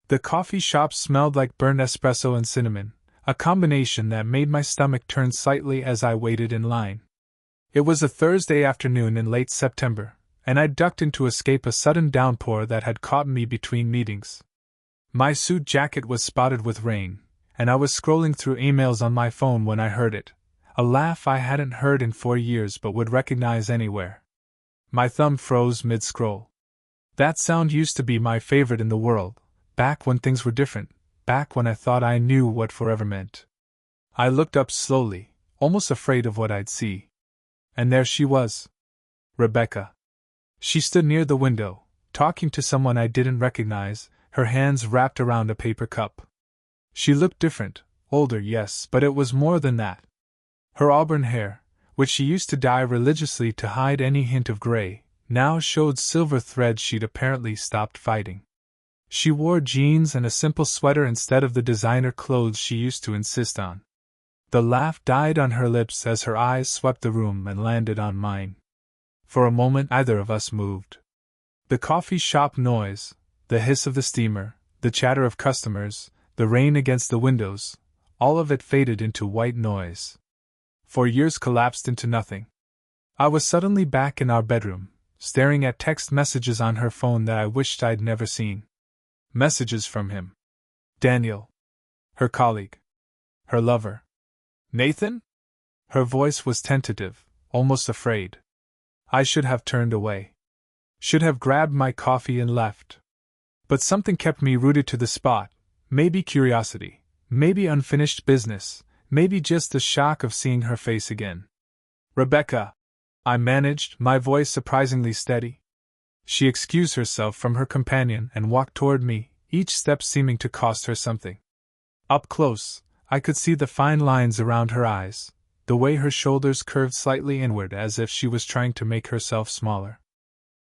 The coffee shop smelled like burnt espresso and cinnamon, a combination that made my stomach turn slightly as I waited in line. It was a Thursday afternoon in late September, and I ducked in to escape a sudden downpour that had caught me between meetings. My suit jacket was spotted with rain, and I was scrolling through emails on my phone when I heard it, a laugh I hadn't heard in 4 years but would recognize anywhere. My thumb froze mid-scroll. That sound used to be my favorite in the world, back when things were different, back when I thought I knew what forever meant. I looked up slowly, almost afraid of what I'd see. And there she was. Rebecca. She stood near the window, talking to someone I didn't recognize, her hands wrapped around a paper cup. She looked different, older, yes, but it was more than that. Her auburn hair, which she used to dye religiously to hide any hint of gray, now showed silver threads she'd apparently stopped fighting. She wore jeans and a simple sweater instead of the designer clothes she used to insist on. The laugh died on her lips as her eyes swept the room and landed on mine. For a moment neither of us moved. The coffee shop noise, the hiss of the steamer, the chatter of customers, the rain against the windows, all of it faded into white noise. 4 years collapsed into nothing. I was suddenly back in our bedroom, staring at text messages on her phone that I wished I'd never seen. Messages from him. Daniel. Her colleague. Her lover. Nathan? Her voice was tentative, almost afraid. I should have turned away. Should have grabbed my coffee and left. But something kept me rooted to the spot, maybe curiosity, maybe unfinished business, maybe just the shock of seeing her face again. Rebecca, I managed, my voice surprisingly steady. She excused herself from her companion and walked toward me, each step seeming to cost her something. Up close, I could see the fine lines around her eyes, the way her shoulders curved slightly inward as if she was trying to make herself smaller.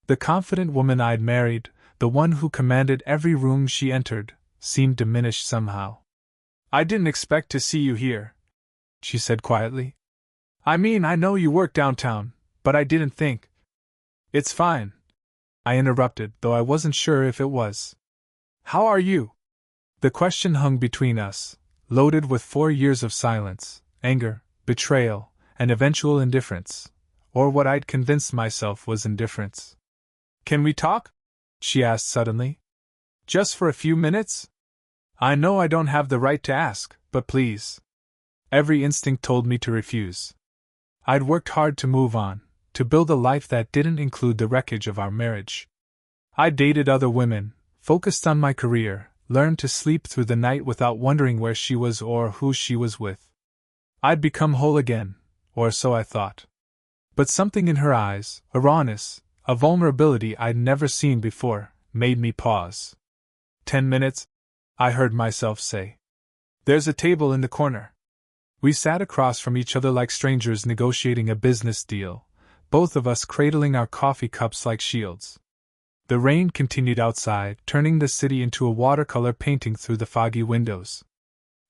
The confident woman I'd married, the one who commanded every room she entered, seemed diminished somehow. I didn't expect to see you here, she said quietly. I mean, I know you work downtown, but I didn't think. It's fine, I interrupted, though I wasn't sure if it was. How are you? The question hung between us, loaded with 4 years of silence, anger, betrayal, and eventual indifference, or what I'd convinced myself was indifference. Can we talk? She asked suddenly. Just for a few minutes? I know I don't have the right to ask, but please. Every instinct told me to refuse. I'd worked hard to move on, to build a life that didn't include the wreckage of our marriage. I dated other women, focused on my career, learned to sleep through the night without wondering where she was or who she was with. I'd become whole again, or so I thought. But something in her eyes, a rawness, a vulnerability I'd never seen before, made me pause. 10 minutes, I heard myself say. There's a table in the corner. We sat across from each other like strangers negotiating a business deal, both of us cradling our coffee cups like shields. The rain continued outside, turning the city into a watercolor painting through the foggy windows.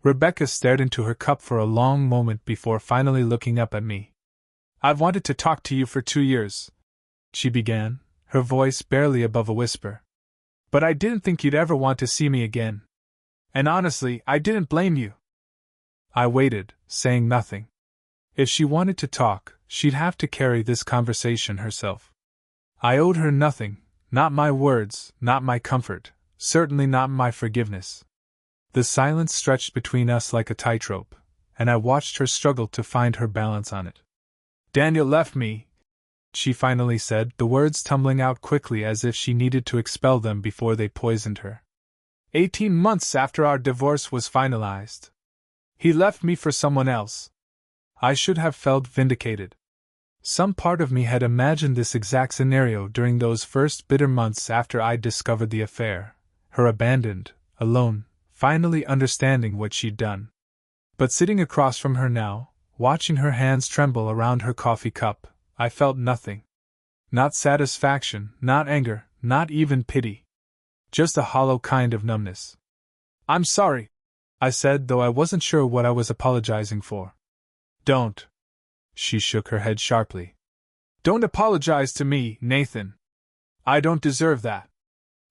Rebecca stared into her cup for a long moment before finally looking up at me. I've wanted to talk to you for 2 years, she began, her voice barely above a whisper. But I didn't think you'd ever want to see me again. And honestly, I didn't blame you. I waited, saying nothing. If she wanted to talk, she'd have to carry this conversation herself. I owed her nothing, not my words, not my comfort, certainly not my forgiveness. The silence stretched between us like a tightrope, and I watched her struggle to find her balance on it. Daniel left me, she finally said, the words tumbling out quickly as if she needed to expel them before they poisoned her. 18 months after our divorce was finalized. He left me for someone else. I should have felt vindicated. Some part of me had imagined this exact scenario during those first bitter months after I'd discovered the affair, her abandoned, alone, finally understanding what she'd done. But sitting across from her now, watching her hands tremble around her coffee cup, I felt nothing. Not satisfaction, not anger, not even pity. Just a hollow kind of numbness. I'm sorry, I said, though I wasn't sure what I was apologizing for. Don't. She shook her head sharply. Don't apologize to me, Nathan. I don't deserve that.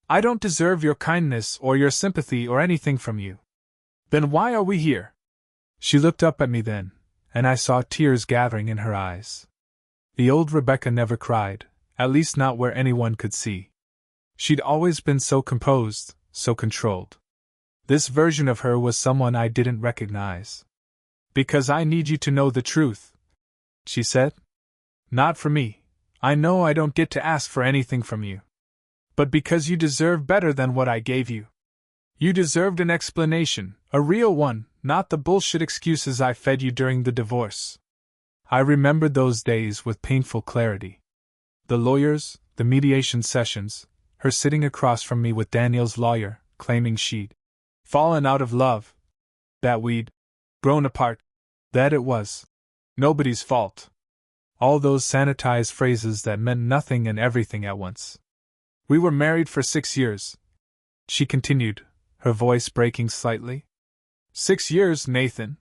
I don't deserve your kindness or your sympathy or anything from you. Then why are we here? She looked up at me then, and I saw tears gathering in her eyes. The old Rebecca never cried, at least not where anyone could see. She'd always been so composed, so controlled. This version of her was someone I didn't recognize. Because I need you to know the truth, she said. Not for me. I know I don't get to ask for anything from you. But because you deserve better than what I gave you. You deserved an explanation, a real one, not the bullshit excuses I fed you during the divorce. I remembered those days with painful clarity. The lawyers, the mediation sessions, her sitting across from me with Daniel's lawyer, claiming she'd fallen out of love, that we'd grown apart, that it was nobody's fault. All those sanitized phrases that meant nothing and everything at once. We were married for 6 years, she continued, her voice breaking slightly. 6 years, Nathan.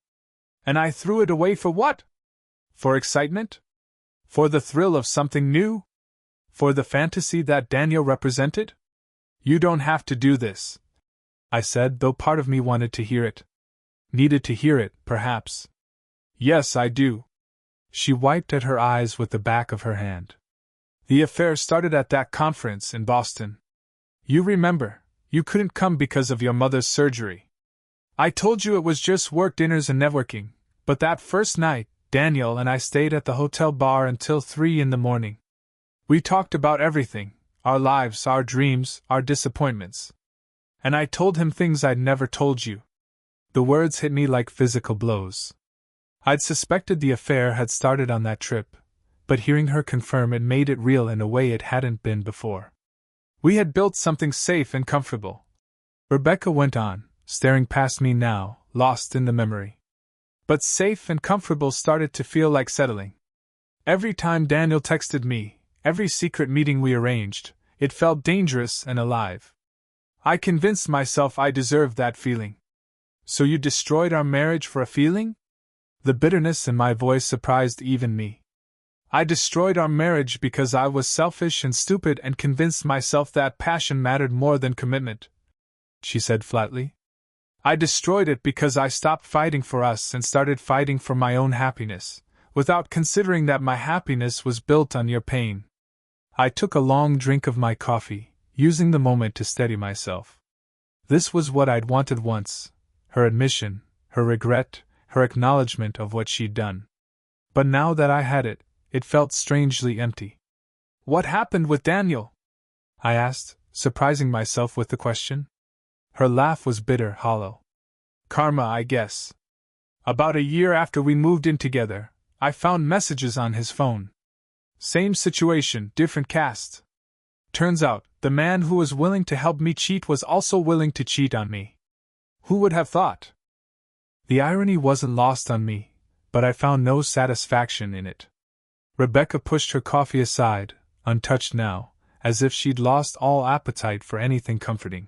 And I threw it away for what? For excitement? For the thrill of something new? For the fantasy that Daniel represented? You don't have to do this, I said, though part of me wanted to hear it. Needed to hear it, perhaps. Yes, I do. She wiped at her eyes with the back of her hand. The affair started at that conference in Boston. You remember, you couldn't come because of your mother's surgery. I told you it was just work dinners and networking, but that first night, Daniel and I stayed at the hotel bar until 3 in the morning. We talked about everything, our lives, our dreams, our disappointments. And I told him things I'd never told you. The words hit me like physical blows. I'd suspected the affair had started on that trip, but hearing her confirm it made it real in a way it hadn't been before. We had built something safe and comfortable. Rebecca went on, staring past me now, lost in the memory. But safe and comfortable started to feel like settling. Every time Daniel texted me, every secret meeting we arranged, it felt dangerous and alive. I convinced myself I deserved that feeling. So you destroyed our marriage for a feeling? The bitterness in my voice surprised even me. I destroyed our marriage because I was selfish and stupid and convinced myself that passion mattered more than commitment, she said flatly. I destroyed it because I stopped fighting for us and started fighting for my own happiness, without considering that my happiness was built on your pain. I took a long drink of my coffee, using the moment to steady myself. This was what I'd wanted once, her admission, her regret, her acknowledgement of what she'd done. But now that I had it, it felt strangely empty. What happened with Daniel? I asked, surprising myself with the question. Her laugh was bitter, hollow. Karma, I guess. About a year after we moved in together, I found messages on his phone. Same situation, different cast. Turns out, the man who was willing to help me cheat was also willing to cheat on me. Who would have thought? The irony wasn't lost on me, but I found no satisfaction in it. Rebecca pushed her coffee aside, untouched now, as if she'd lost all appetite for anything comforting.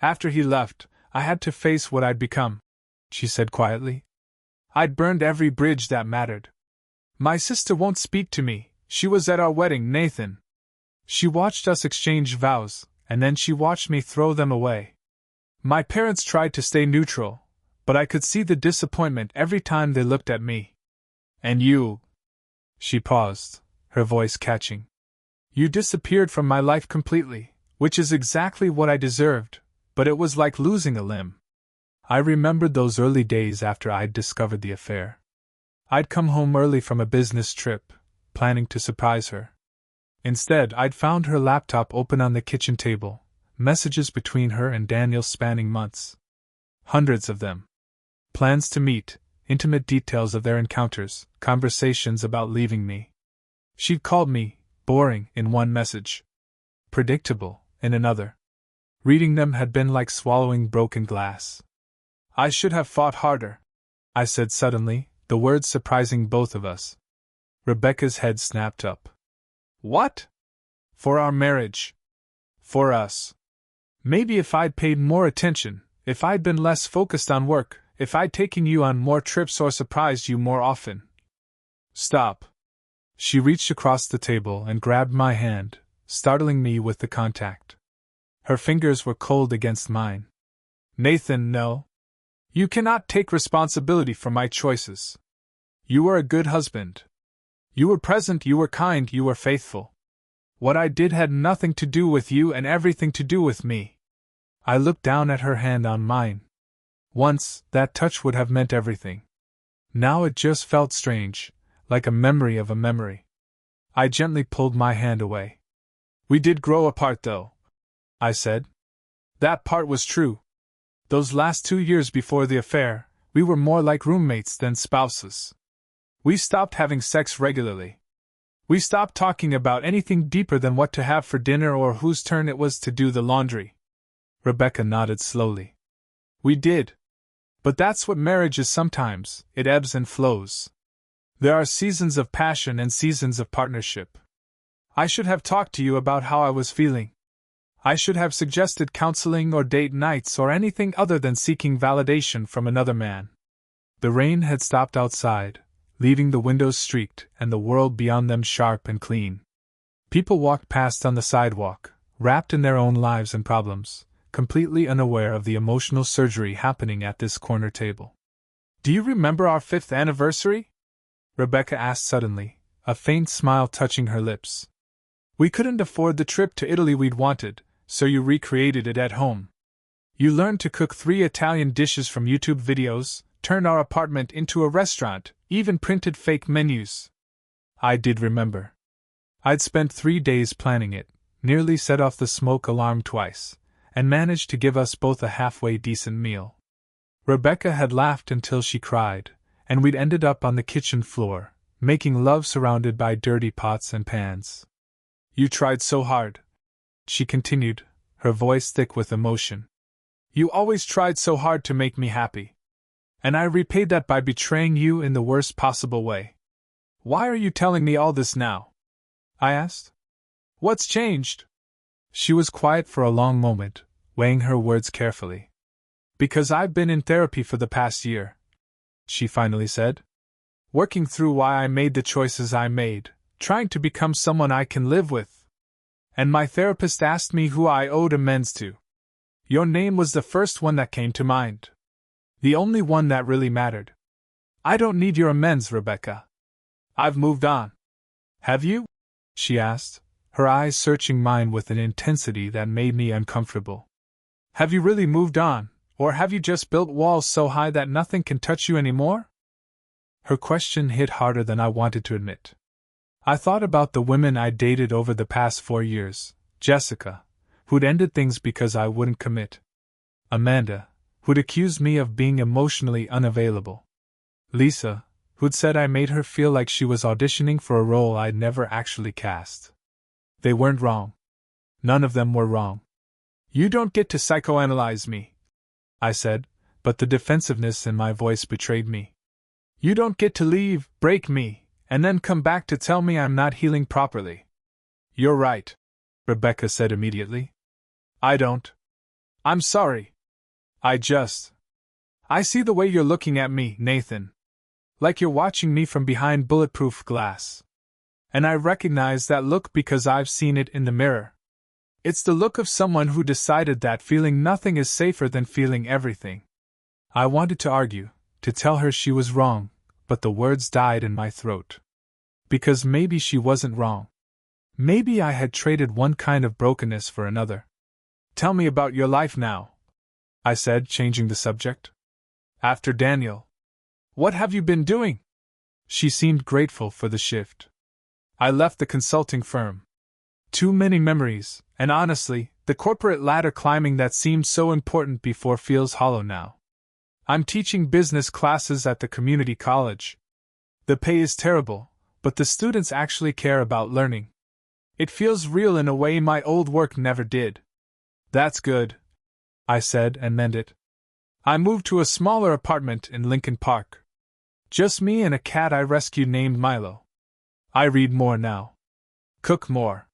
After he left, I had to face what I'd become, she said quietly. I'd burned every bridge that mattered. My sister won't speak to me. She was at our wedding, Nathan. She watched us exchange vows, and then she watched me throw them away. My parents tried to stay neutral, but I could see the disappointment every time they looked at me. And you... She paused, her voice catching. You disappeared from my life completely, which is exactly what I deserved, but it was like losing a limb. I remembered those early days after I'd discovered the affair. I'd come home early from a business trip, planning to surprise her. Instead, I'd found her laptop open on the kitchen table, messages between her and Daniel spanning months. Hundreds of them. Plans to meet, intimate details of their encounters, conversations about leaving me. She'd called me boring in one message, predictable in another. Reading them had been like swallowing broken glass. I should have fought harder, I said suddenly, the words surprising both of us. Rebecca's head snapped up. What? For our marriage. For us. Maybe if I'd paid more attention, if I'd been less focused on work, if I'd taken you on more trips or surprised you more often. Stop. She reached across the table and grabbed my hand, startling me with the contact. Her fingers were cold against mine. Nathan, no. You cannot take responsibility for my choices. You were a good husband. You were present, you were kind, you were faithful. What I did had nothing to do with you and everything to do with me. I looked down at her hand on mine. Once, that touch would have meant everything. Now it just felt strange, like a memory of a memory. I gently pulled my hand away. We did grow apart though, I said. That part was true. Those last 2 years before the affair, we were more like roommates than spouses. We stopped having sex regularly. We stopped talking about anything deeper than what to have for dinner or whose turn it was to do the laundry. Rebecca nodded slowly. We did. But that's what marriage is sometimes, it ebbs and flows. There are seasons of passion and seasons of partnership. I should have talked to you about how I was feeling. I should have suggested counseling or date nights or anything other than seeking validation from another man. The rain had stopped outside, leaving the windows streaked and the world beyond them sharp and clean. People walked past on the sidewalk, wrapped in their own lives and problems, completely unaware of the emotional surgery happening at this corner table. Do you remember our 5th anniversary? Rebecca asked suddenly, a faint smile touching her lips. We couldn't afford the trip to Italy we'd wanted, so you recreated it at home. You learned to cook 3 Italian dishes from YouTube videos, turned our apartment into a restaurant, even printed fake menus. I did remember. I'd spent 3 days planning it, nearly set off the smoke alarm twice, and managed to give us both a halfway decent meal. Rebecca had laughed until she cried, and we'd ended up on the kitchen floor, making love surrounded by dirty pots and pans. You tried so hard, she continued, her voice thick with emotion. You always tried so hard to make me happy. And I repaid that by betraying you in the worst possible way. Why are you telling me all this now? I asked. What's changed? She was quiet for a long moment, weighing her words carefully. Because I've been in therapy for the past year, she finally said. Working through why I made the choices I made, trying to become someone I can live with. And my therapist asked me who I owed amends to. Your name was the first one that came to mind. The only one that really mattered. I don't need your amends, Rebecca. I've moved on. Have you? She asked, her eyes searching mine with an intensity that made me uncomfortable. Have you really moved on, or have you just built walls so high that nothing can touch you anymore? Her question hit harder than I wanted to admit. I thought about the women I dated over the past 4 years, Jessica, who'd ended things because I wouldn't commit. Amanda, who'd accused me of being emotionally unavailable. Lisa, who'd said I made her feel like she was auditioning for a role I'd never actually cast. They weren't wrong. None of them were wrong. You don't get to psychoanalyze me, I said, but the defensiveness in my voice betrayed me. You don't get to leave, break me, and then come back to tell me I'm not healing properly. You're right, Rebecca said immediately. I don't. I'm sorry. I see the way you're looking at me, Nathan. Like you're watching me from behind bulletproof glass. And I recognize that look because I've seen it in the mirror. It's the look of someone who decided that feeling nothing is safer than feeling everything. I wanted to argue, to tell her she was wrong, but the words died in my throat. Because maybe she wasn't wrong. Maybe I had traded one kind of brokenness for another. Tell me about your life now, I said, changing the subject. After Daniel. What have you been doing? She seemed grateful for the shift. I left the consulting firm. Too many memories, and honestly, the corporate ladder climbing that seemed so important before feels hollow now. I'm teaching business classes at the community college. The pay is terrible, but the students actually care about learning. It feels real in a way my old work never did. That's good, I said and meant it. I moved to a smaller apartment in Lincoln Park. Just me and a cat I rescued named Milo. I read more now. Cook more.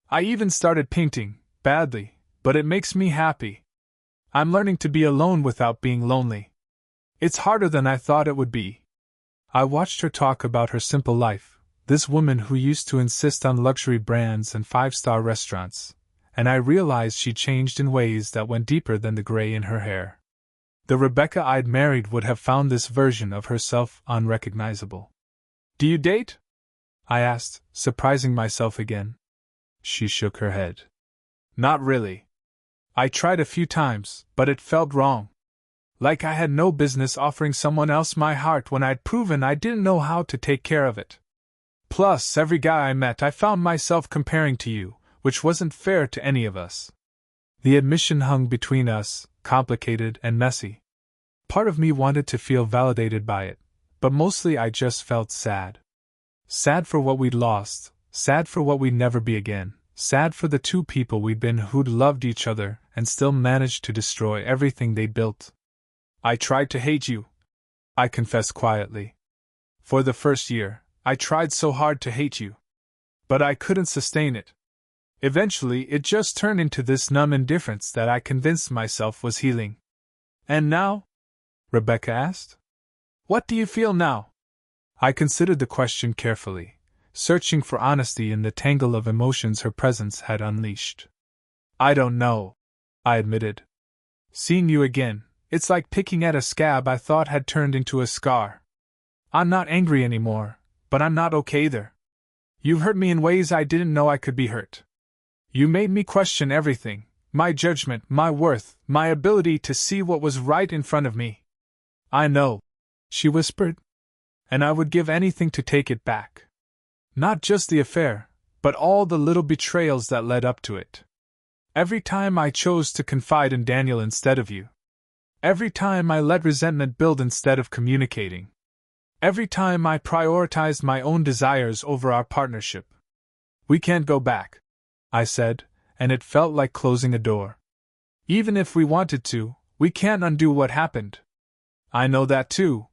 I even started painting, badly, but it makes me happy. I'm learning to be alone without being lonely. It's harder than I thought it would be. I watched her talk about her simple life, this woman who used to insist on luxury brands and 5-star restaurants, and I realized she changed in ways that went deeper than the gray in her hair. The Rebecca I'd married would have found this version of herself unrecognizable. "Do you date?" I asked, surprising myself again. She shook her head. "Not really. I tried a few times, but it felt wrong. Like I had no business offering someone else my heart when I'd proven I didn't know how to take care of it. Plus, every guy I met I found myself comparing to you, which wasn't fair to any of us." The admission hung between us, complicated and messy. Part of me wanted to feel validated by it, but mostly I just felt sad. Sad for what we'd lost, sad for what we'd never be again, sad for the two people we'd been who'd loved each other and still managed to destroy everything they built. "I tried to hate you," I confessed quietly. "For the first year, I tried so hard to hate you. But I couldn't sustain it. Eventually, it just turned into this numb indifference that I convinced myself was healing." "And now?" Rebecca asked. "What do you feel now?" I considered the question carefully, searching for honesty in the tangle of emotions her presence had unleashed. "I don't know," I admitted. "Seeing you again, it's like picking at a scab I thought had turned into a scar. I'm not angry anymore, but I'm not okay either. You've hurt me in ways I didn't know I could be hurt. You made me question everything, my judgment, my worth, my ability to see what was right in front of me." "I know," she whispered. "And I would give anything to take it back. Not just the affair, but all the little betrayals that led up to it. Every time I chose to confide in Daniel instead of you. Every time I let resentment build instead of communicating. Every time I prioritized my own desires over our partnership. We can't go back," I said, and it felt like closing a door. "Even if we wanted to, we can't undo what happened." "I know that too,"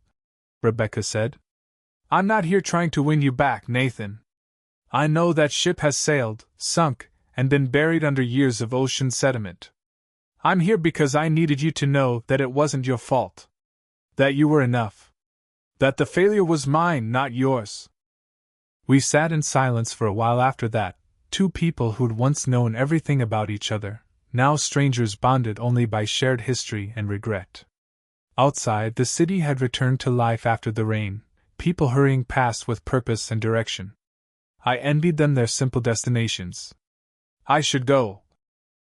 Rebecca said. "I'm not here trying to win you back, Nathan. I know that ship has sailed, sunk, and been buried under years of ocean sediment. I'm here because I needed you to know that it wasn't your fault. That you were enough. That the failure was mine, not yours." We sat in silence for a while after that, two people who'd once known everything about each other, now strangers bonded only by shared history and regret. Outside, the city had returned to life after the rain, people hurrying past with purpose and direction. I envied them their simple destinations. "I should go,"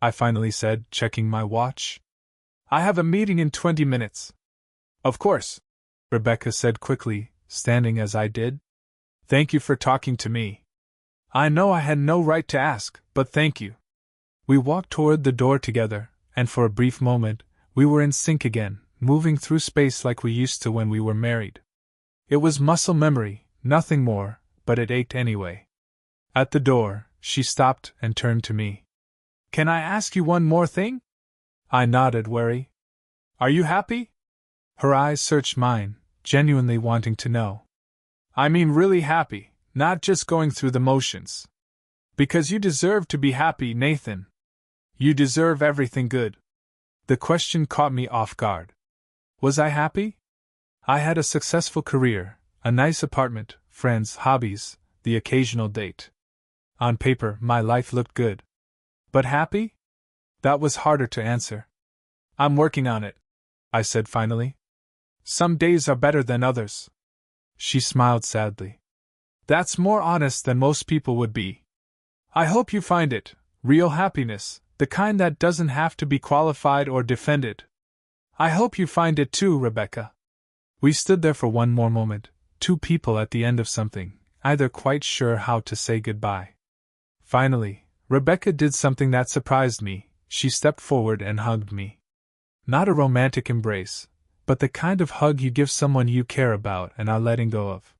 I finally said, checking my watch. "I have a meeting in 20 minutes. "Of course," Rebecca said quickly, standing as I did. "Thank you for talking to me. I know I had no right to ask, but thank you." We walked toward the door together, and for a brief moment, we were in sync again, moving through space like we used to when we were married. It was muscle memory, nothing more, but it ached anyway. At the door, she stopped and turned to me. "Can I ask you one more thing?" I nodded, wary. "Are you happy?" Her eyes searched mine, genuinely wanting to know. "I mean really happy, not just going through the motions. Because you deserve to be happy, Nathan. You deserve everything good." The question caught me off guard. Was I happy? I had a successful career, a nice apartment, friends, hobbies, the occasional date. On paper, my life looked good. But happy? That was harder to answer. "I'm working on it," I said finally. "Some days are better than others." She smiled sadly. "That's more honest than most people would be. I hope you find it, real happiness, the kind that doesn't have to be qualified or defended. I hope you find it too, Rebecca." We stood there for one more moment, two people at the end of something, either quite sure how to say goodbye. Finally, Rebecca did something that surprised me. She stepped forward and hugged me. Not a romantic embrace, but the kind of hug you give someone you care about and are letting go of.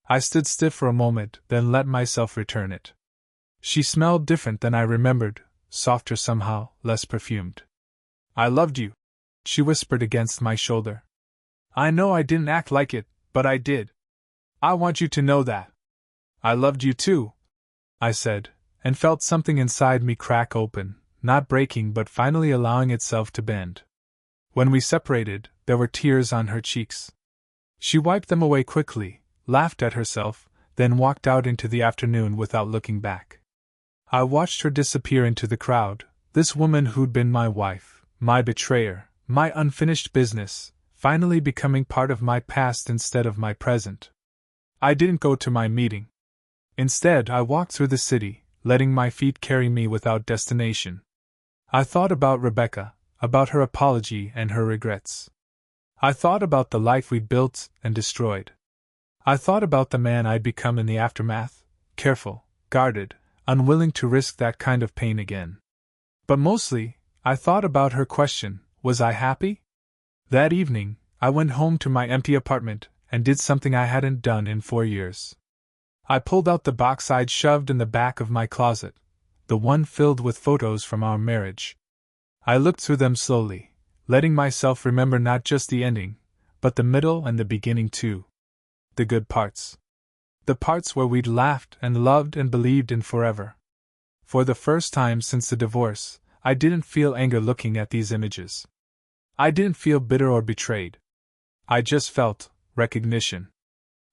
I stood stiff for a moment, then let myself return it. She smelled different than I remembered, softer somehow, less perfumed. "I loved you," she whispered against my shoulder. "I know I didn't act like it, but I did. I want you to know that." "I loved you too," I said, and felt something inside me crack open, not breaking but finally allowing itself to bend. When we separated, there were tears on her cheeks. She wiped them away quickly, laughed at herself, then walked out into the afternoon without looking back. I watched her disappear into the crowd, this woman who'd been my wife, my betrayer, my unfinished business, finally becoming part of my past instead of my present. I didn't go to my meeting. Instead, I walked through the city, letting my feet carry me without destination. I thought about Rebecca, about her apology and her regrets. I thought about the life we'd built and destroyed. I thought about the man I'd become in the aftermath, careful, guarded, unwilling to risk that kind of pain again. But mostly, I thought about her question, was I happy? That evening, I went home to my empty apartment and did something I hadn't done in 4 years. I pulled out the box I'd shoved in the back of my closet, the one filled with photos from our marriage. I looked through them slowly, letting myself remember not just the ending, but the middle and the beginning too. The good parts. The parts where we'd laughed and loved and believed in forever. For the first time since the divorce, I didn't feel anger looking at these images. I didn't feel bitter or betrayed. I just felt recognition.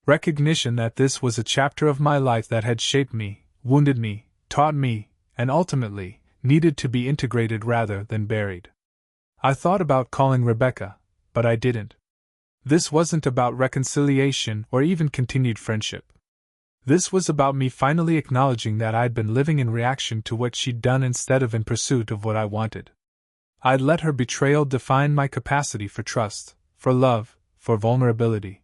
Recognition that this was a chapter of my life that had shaped me, wounded me, taught me, and ultimately, needed to be integrated rather than buried. I thought about calling Rebecca, but I didn't. This wasn't about reconciliation or even continued friendship. This was about me finally acknowledging that I'd been living in reaction to what she'd done instead of in pursuit of what I wanted. I'd let her betrayal define my capacity for trust, for love, for vulnerability.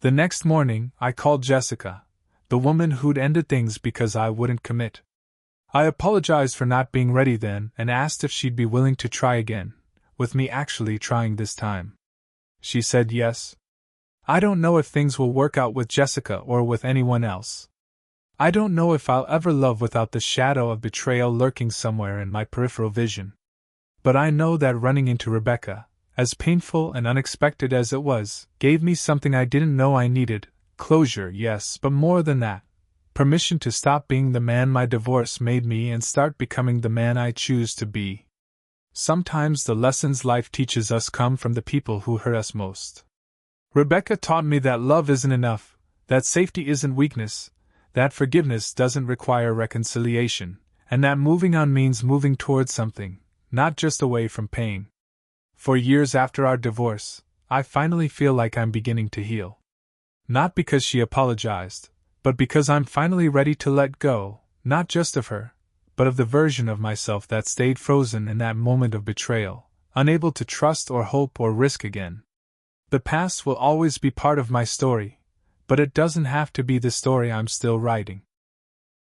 The next morning, I called Jessica, the woman who'd ended things because I wouldn't commit. I apologized for not being ready then and asked if she'd be willing to try again, with me actually trying this time. She said yes. I don't know if things will work out with Jessica or with anyone else. I don't know if I'll ever love without the shadow of betrayal lurking somewhere in my peripheral vision. But I know that running into Rebecca, as painful and unexpected as it was, gave me something I didn't know I needed. Closure, yes, but more than that. Permission to stop being the man my divorce made me and start becoming the man I choose to be. Sometimes the lessons life teaches us come from the people who hurt us most. Rebecca taught me that love isn't enough, that safety isn't weakness, that forgiveness doesn't require reconciliation, and that moving on means moving towards something, not just away from pain. For years after our divorce, I finally feel like I'm beginning to heal. Not because she apologized, but because I'm finally ready to let go, not just of her, but of the version of myself that stayed frozen in that moment of betrayal, unable to trust or hope or risk again. The past will always be part of my story, but it doesn't have to be the story I'm still writing.